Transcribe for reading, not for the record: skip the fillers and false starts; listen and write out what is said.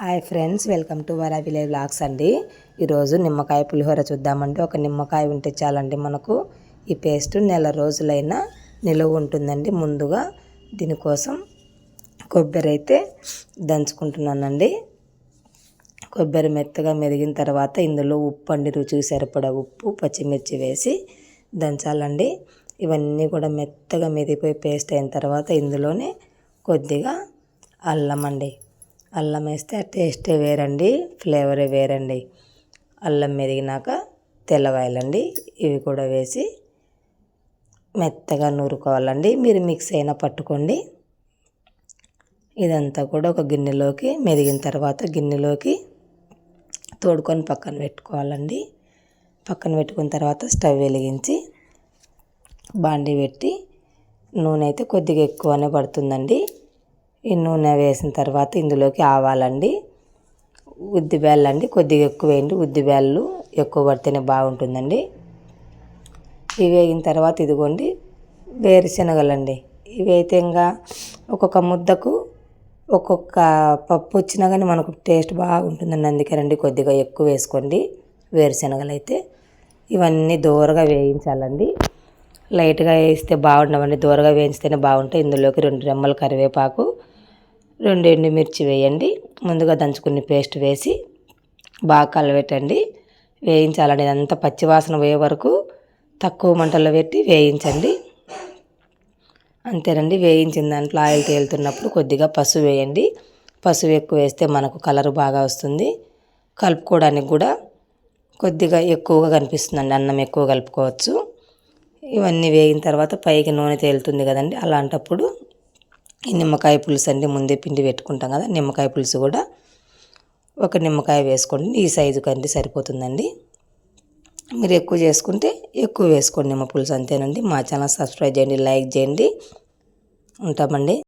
Hi friends, welcome to Vara village vlogs అండి. ఈరోజు నిమ్మకాయ పులిహోర చూద్దామండి. ఒక నిమ్మకాయ ఉంటే చాలండి మనకు ఈ పేస్ట్ నెల రోజులైనా నిలువ ఉంటుందండి. ముందుగా దీనికోసం కొబ్బరి అయితే దంచుకుంటున్నానండి. కొబ్బరి మెత్తగా మెదిగిన తర్వాత ఇందులో ఉప్పు అండి, రుచికి సరిపడా ఉప్పు, పచ్చిమిర్చి వేసి దంచాలండి. ఇవన్నీ కూడా మెత్తగా మెదిగిపోయి పేస్ట్ అయిన తర్వాత ఇందులోనే కొద్దిగా అల్లం అండి, అల్లం వేస్తే ఆ టేస్టే వేరండి, ఫ్లేవరే వేరండి. అల్లం మెదిగినాక తెల్లవాయలండి, ఇవి కూడా వేసి మెత్తగా నూరుకోవాలండి. మీరు మిక్స్ అయినా పట్టుకోండి. ఇదంతా కూడా ఒక గిన్నెలోకి మెదిగిన తర్వాత గిన్నెలోకి తోడుకొని పక్కన పెట్టుకోవాలండి. పక్కన పెట్టుకున్న తర్వాత స్టవ్ వెలిగించి బాండి పెట్టి నూనె అయితే కొద్దిగా ఎక్కువనే పడుతుందండి. ఈ నూనె వేసిన తర్వాత ఇందులోకి ఆవాలండి, ఉద్దిబ్యాళ్ళు అండి, కొద్దిగా ఎక్కువ వేయండి. ఉద్దిబ్యాళ్ళు ఎక్కువ పడితేనే బాగుంటుందండి. ఇవి వేగిన తర్వాత ఇదిగోండి వేరుశనగలండి. ఇవి అయితే ఇంకా ఒక్కొక్క ముద్దకు ఒక్కొక్క పప్పు వచ్చినా కానీ మనకు టేస్ట్ బాగుంటుందండి. అందుకేనండి కొద్దిగా ఎక్కువ వేసుకోండి వేరుశనగలు అయితే. ఇవన్నీ దోరగా వేయించాలండి. లైట్గా వేస్తే బాగుండవండి, దోరగా వేయించితేనే బాగుంటాయి. ఇందులోకి 2 రెమ్మల కరివేపాకు, 2 ఎండుమిర్చి వేయండి. ముందుగా దంచుకుని పేస్ట్ వేసి బాగా కలబెట్టండి. వేయించాలండి. ఇదంతా పచ్చివాసన పోయే వరకు తక్కువ మంటల్లో పెట్టి వేయించండి. అంతేనండి. వేయించిన దాంట్లో ఆయిల్ తేలుతున్నప్పుడు కొద్దిగా పసుపు వేయండి. పసుపు ఎక్కువ వేస్తే మనకు కలర్ బాగా వస్తుంది. కలుపుకోవడానికి కూడా కొద్దిగా ఎక్కువగా కనిపిస్తుందండి, అన్నం ఎక్కువ కలుపుకోవచ్చు. ఇవన్నీ వేగిన తర్వాత పైకి నూనె తేలుతుంది కదండి, అలాంటప్పుడు ఈ నిమ్మకాయ పులుసు అండి, ముందే పిండి పెట్టుకుంటాం కదా, నిమ్మకాయ పులుసు కూడా ఒక నిమ్మకాయ వేసుకోండి. ఈ సైజు కంటే సరిపోతుందండి. మీరు ఎక్కువ చేసుకుంటే ఎక్కువ వేసుకోండి నిమ్మ పులుసు, అంతేనండి. మా ఛానల్ సబ్స్క్రైబ్ చేయండి, లైక్ చేయండి. ఉంటామండి.